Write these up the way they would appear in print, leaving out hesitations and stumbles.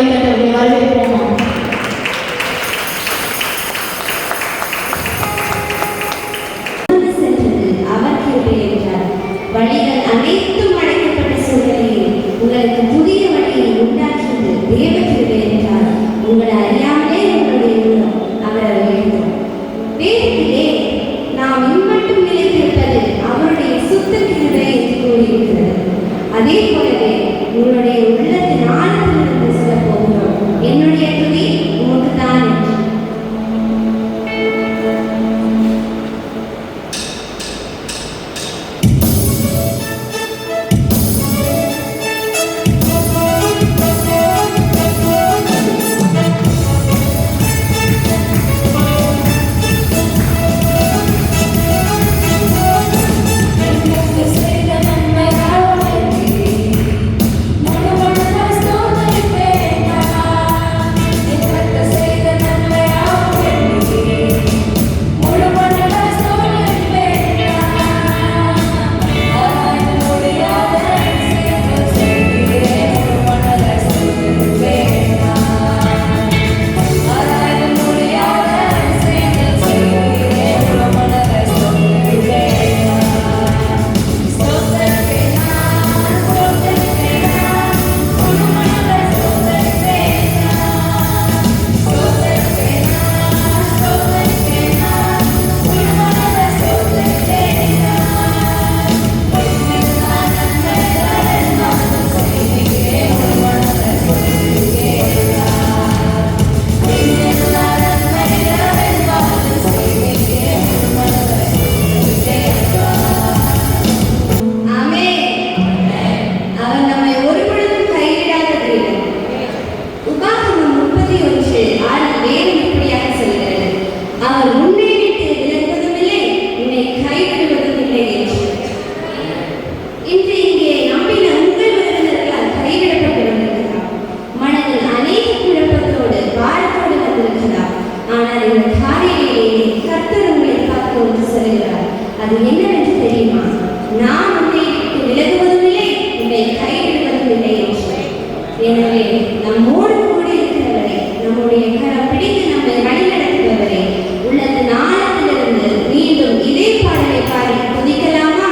கட்டளை வரவேற்போமா? வழிகள் அனைத்தும் அடைக்கப்பட்ட சூழ்நிலையில் உங்களுக்கு புதிய வழியை உண்டாக்கியது தேவ கிருபை என்றால் உங்களை அறியாமலே உங்களுடைய உள்ளம் அவரை வேண்டும். வேதத்திலே நாம் இம்மட்டும் நிலைத்திருப்பது அவருடைய சுத்த கிருபை என்று கூறியிருக்கிறது. அதே போலவே உங்களுடைய உள்ளத்தின் ஆழத்திலிருந்து சொல்ல போகிறோம், என்னுடைய துதி உமக்கு தான் என்று. அது என்னவென்று தெரியுமா? நான் உன்னை விட்டு விலகுவதும் இல்லை, உன்னை கைவிடுவதும் இல்லை என்று. எனவே நம்மோடு கூடி இருக்கிறவரை, நம்முடைய கரம் பிடித்து நம்மை வழிநடத்துபவரை உள்ளத்தின் ஆழத்திலிருந்து மீண்டும் இதே பாடலை பாடி துதிக்கலாமா?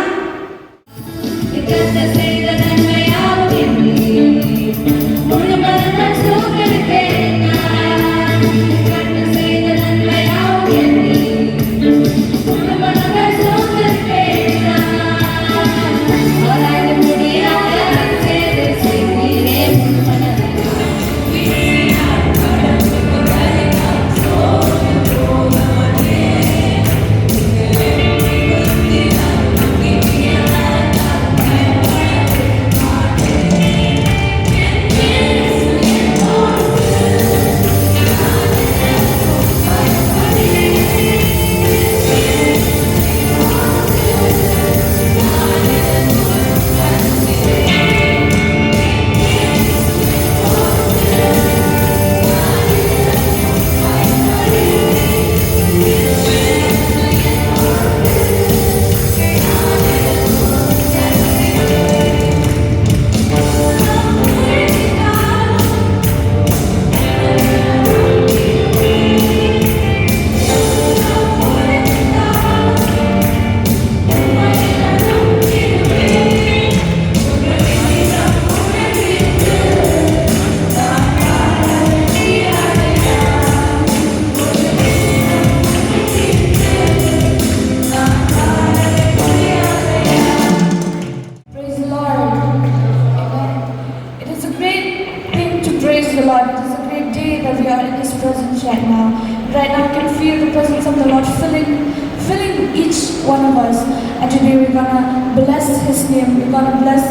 Right now, I can feel the presence of the Lord filling each one of us. And today we're gonna bless His name. We're gonna bless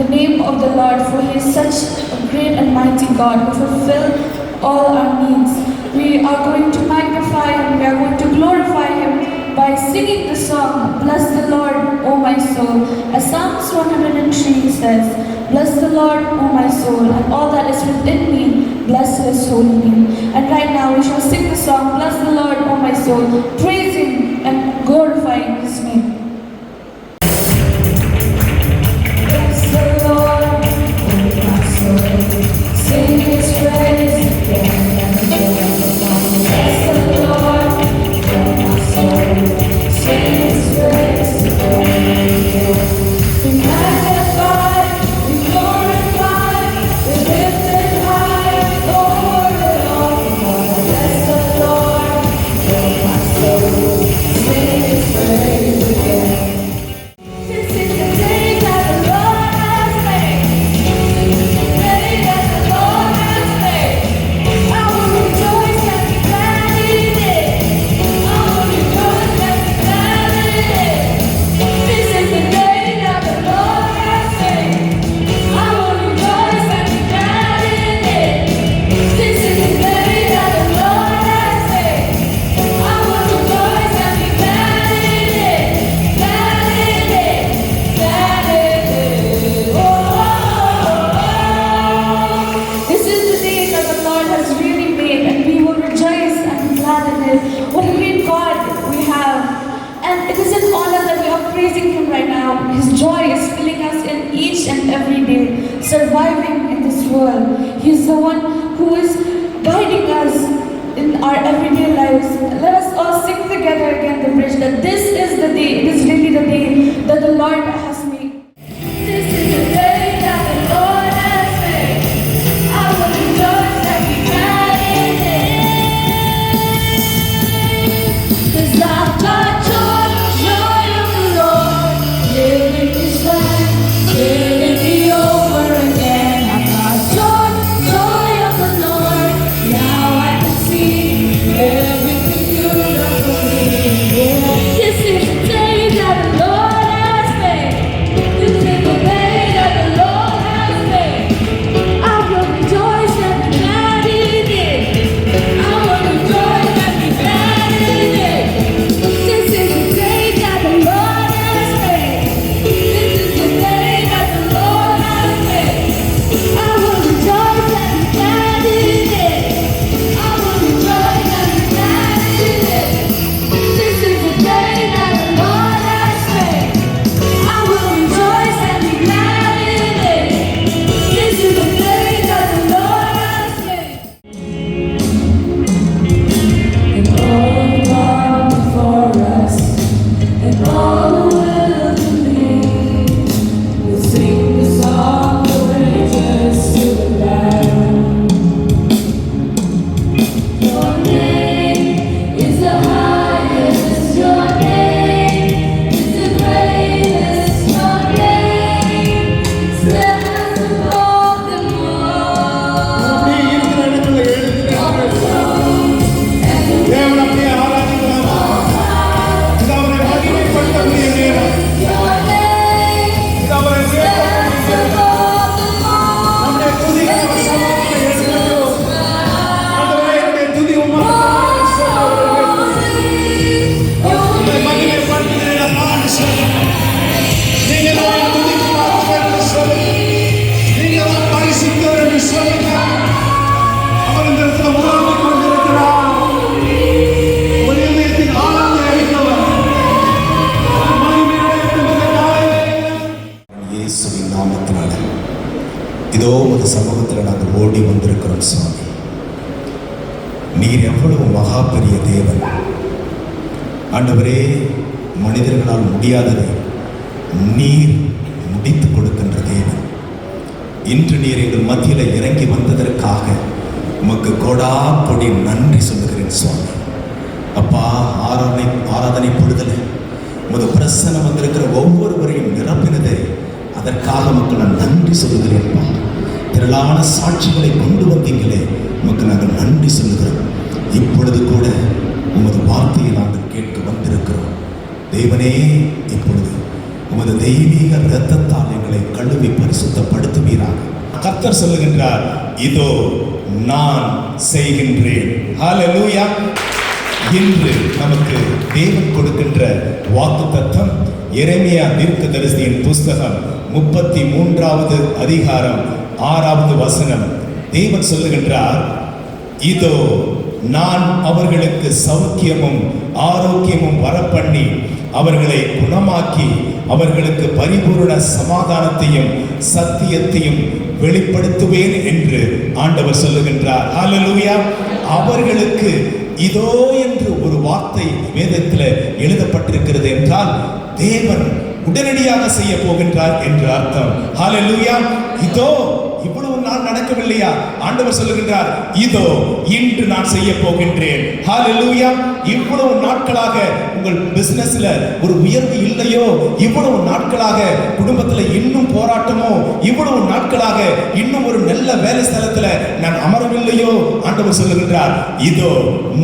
the name of the Lord, for He is such a great and mighty God who fulfills all our needs. We are going to magnify Him. We are going to glorify Him by singing the song, "Bless the Lord, O my soul." As Psalms 103 says, "Bless the Lord, O my soul, and all that is within me, bless His holy name." And right now we shall sing the song, "Bless the Lord, O my soul," praising and glorifying His name. Bless the Lord, O my soul, sing His praise. is an honor that we are praising Him right now. His joy is filling us in each and every day, surviving in this world. He is the one who is guiding us in our everyday lives. Let us all sing together again the bridge that this is the day, it is really the day that the Lord has made. This is the day that the Lord has made. I will rejoice and be glad in it. 'Cause I've got joy, joy of the Lord, living this life, living me over again. I've got joy, joy of the Lord, now I can see everything beautiful in it. This is the day that the Lord has made. This is the day that the Lord has made. I will rejoice and be glad in it. I will rejoice and be glad in it. This is the day that the Lord has made. This is the day that the Lord has made. I will rejoice and be glad in it. I will rejoice and be glad in it. This is the day that the Lord has made. I will rejoice and be glad in it. This is the day that the Lord has made. And all God before us, and all who will believe, will sing the song of praises to the Lamb. Your name is the highest. Your name is the greatest. Your name stands above them all. நீ இருக்கிற இடத்துல எழுந்திருந்து தேவனை அப்படியே ஆராதிக்கலாம். இது அவரை மகிமைப்படுத்தக்கூடிய நேரம். Your name இது அவரை stands உயர்த்தக்கூடிய நேரம். above them all. நம்முடைய துதிகளை அவர் சமூகத்தில் எடுத்துக்கொள்கிறோம். ஆண்டவரே, என்னுடைய துதி உமக்கு உம்மை மகிமைப்படுத்துகிற இடமான்னு சொல்லுங்க. நீங்க தான் என் துதிக்கு பாத்திரர் என்று சொல்லுங்க. நீங்க தான் பரிசுத்தர் என்று சொல்லுங்க. அவர் இந்த இடத்துல உலாவிக் கொண்டிருக்கிறார். உங்கள் இதயத்தின் ஆழத்தை அறிந்தவர். மகிமையுடைய இந்த நாளிலே இயேசுவின் நாமத்தினால இதோ உமது சமூகத்தில் நாங்கள் ஓடி வந்திருக்கிறோம் சுவாமி. நீர் எவ்வளவு மகா பெரிய தேவன் ஆண்டவரே. மனிதர்களால் முடியாததை நீர் முடித்து கொடுக்கின்ற தேவன். இன்று நீர் எங்கள் மத்தியில் இறங்கி வந்ததற்காக உமக்கு கொடா கொடி நன்றி சொல்லுகிறேன் சுவாமி. அப்பா, ஆராதனை பொழுதலை உமது பிரசன்னம் வந்திருக்கிற ஒவ்வொருவரையும் நிரப்பினதே அதற்காக உமக்கு நான் நன்றி சொல்லுகிறேன்ப்பா. திரளான சாட்சிகளை கொண்டு வந்தீங்களே, உமக்கு நாங்கள் நன்றி சொல்லுகிறோம். இப்பொழுது கூட உமது வார்த்தையை நாங்கள் கேட்க வந்திருக்கிறோம். தேவனே, இப்பொழுது உமது தெய்வீக இரத்தத்தால் எங்களை கழுவி பரிசுத்தப்படுத்துவீராக. கர்த்தர் சொல்லுகின்றார், இதோ நான் செய்கின்றேன். ஹல்லேலூயா. இன்று நமக்கு தேவன் கொடுக்கின்ற வாக்குத்தத்தம் எரேமியா தீர்க்கதரிசியின் புஸ்தகம் 33வது அதிகாரம் 6வது வசனம். தேவன் சொல்லுகின்றார், இதோ நான் அவர்களுக்கு சௌக்கியமும் ஆரோக்கியமும் வரப்பண்ணி அவர்களை குணமாக்கி அவர்களுக்கு பரிபூரண சமாதானத்தையும் சத்தியத்தையும் வெளிப்படுத்துவேன் என்று ஆண்டவர் சொல்லுகின்றார். ஹல்லேலூயா. அவர்களுக்கு இதோ என்று ஒரு வார்த்தை வேதத்தில் எழுதப்பட்டிருக்கிறது என்றால் தேவன் உடனடியாக செய்ய போகின்றார் என்று அர்த்தம். ஹல்லேலூயா. இதோ இவ்வளவு நாள் நடக்கவில்லையா? ஆண்டவர் சொல்லுகின்றார், இதோ இன்று நான் செய்ய போகின்றேன். ஹல்லேலூயா. இவ்வளவு நாட்களாக உங்கள் பிசினஸ்ல ஒரு உயர்வு இல்லையோ, இவ்வளவு நாட்களாக குடும்பத்துல இன்னும் போராட்டமோ, இவ்வளவு நாட்களாக இன்னும் ஒரு நல்ல வேலை ஸ்தலத்துல நான் அமரவில்லையோ, ஆண்டவர் சொல்லுகின்றார், இதோ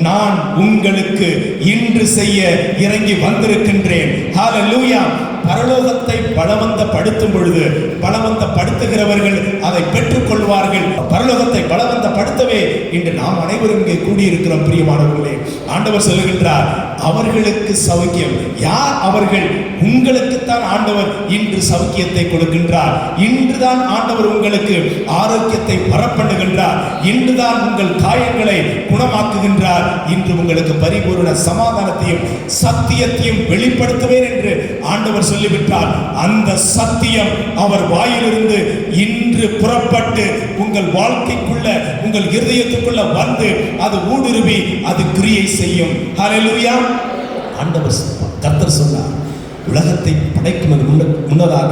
நான் உங்களுக்கு இன்று செய்ய இறங்கி வந்திருக்கின்றேன். ஹல்லேலூயா. பரலோகத்தை பலவந்தப்படுத்தும் பொழுது பலவந்தப்படுத்துகிறவர்கள் அதை பெற்றுக் கொள்வார்கள். பரலோகத்தை பலவந்தப்படுத்த சமாதானப்படுத்தவே இன்று நாம் அனைவரும் இங்கே கூடியிருக்கிறோம். பிரியமானவர்களே, ஆண்டவர் சொல்லுகின்றார், அவர்களுக்கு சௌக்கியம். யார் அவர்கள்? உங்களுக்குத்தான் ஆண்டவர் இன்று சௌக்கியத்தை கொடுக்கின்றார். இன்றுதான் ஆண்டவர் உங்களுக்கு ஆரோக்கியத்தை வரப்பண்ணுகின்றார். இன்றுதான் உங்கள் காயங்களை குணமாக்குகின்றார். இன்று உங்களுக்கு பரிபூர்ண சமாதானத்தையும் சத்தியத்தையும் வெளிப்படுத்துவேன் என்று ஆண்டவர் சொல்லிவிட்டார். அந்த சத்தியம் அவர் வாயிலிருந்து இன்று புறப்பட்டு உங்கள் வாழ்க்கைக்குள்ள, உங்கள் இருதயத்துக்குள்ள வந்து அது ஊடுருவி அது கிரியை செய்யும். ஹல்லேலூயா. ஆண்டவர் கர்த்தர் சொன்னார், உலகத்தை படைக்கும் முன்னதாக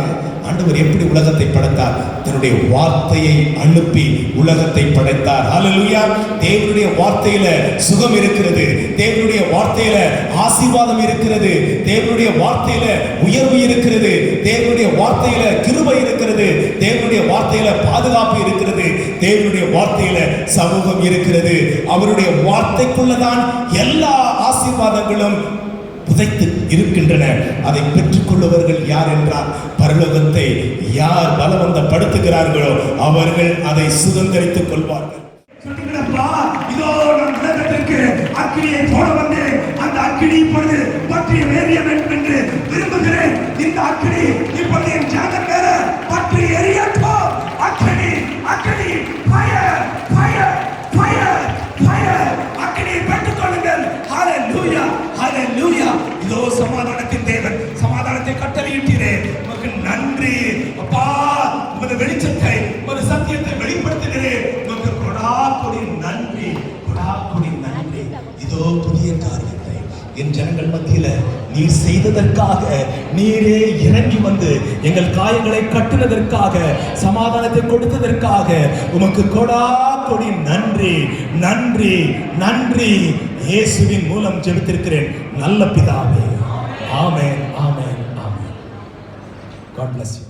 ஆண்டவர் எப்படி உலகத்தை படைத்தார்? தன்னுடைய வார்த்தையை அனுப்பி உலகத்தை படைத்தார். ஹல்லேலூயா. தேவனுடைய வார்த்தையில சுகம் இருக்கிறது, தேவனுடைய வார்த்தையில ஆசீர்வாதம் இருக்கிறது, தேவனுடைய வார்த்தையில உயர்வு இருக்கிறது, தேவனுடைய வார்த்தையில கிருபை இருக்கிறது, தேவனுடைய வார்த்தையில பாதுகாப்பு இருக்கிறது, தேவனுடைய வார்த்தையில சமூகம் இருக்கிறது. அவருடைய வார்த்தைக்குள்ளதான் எல்லா ஆசீர்வாதங்களும் புதைத்து இருக்கின்றன. அதை பெற்றுக்கொள்ளுவர்கள் யார் என்றால், பரலோகத்தை யார் பலவந்தப்படுத்துகிறார்களோ அவர்கள் அதை சுதந்திரித்துக் கொள்வார்கள். இதோ நான் உலகத்திற்கு அக்கினியை போட வந்தேன், அந்த அக்கினி இப்பொழுது பற்றிய எரிய வேண்டும் என்று விரும்புகிறேன். இந்த அக்கினி இப்பொழுது என் ஜனங்கள் மேல பற்றி எரியட்டும். அக்கினி, அக்கினி, ஃபயர், ஃபயர், ஃபயர், ஃபயர். அக்கினியை பெற்றுக் கொள்ளுங்கள். ஹல்லேலூயா, ஹல்லேலூயா. இதோ சமாதானத்தின் தேவன் சமாதானத்தை கட்டளையிட்டீரே, உமக்கு நன்றி அப்பா. உமது வெளிச்சத்தை, உமது சத்தியத்தை வெளிப்படுத்துகிறேன். உமக்கு கொடாக்கொடி நன்றி, கொடாக்கொடி நன்றி. இதோ புதிய காரியத்தை என் ஜனங்கள் மத்தியில நீர் செய்ததற்காக, நீரே இறங்கி வந்து எங்கள் காயங்களை கட்டுவதற்காக, சமாதானத்தை கொடுத்ததற்காக உமக்கு கொடாக்கொடி நன்றி, நன்றி, நன்றி. இயேசுவின் மூலம் ஜெபித்திருக்கிறேன் நல்ல பிதாவே. ஆமென், ஆமென், ஆமென். God bless you.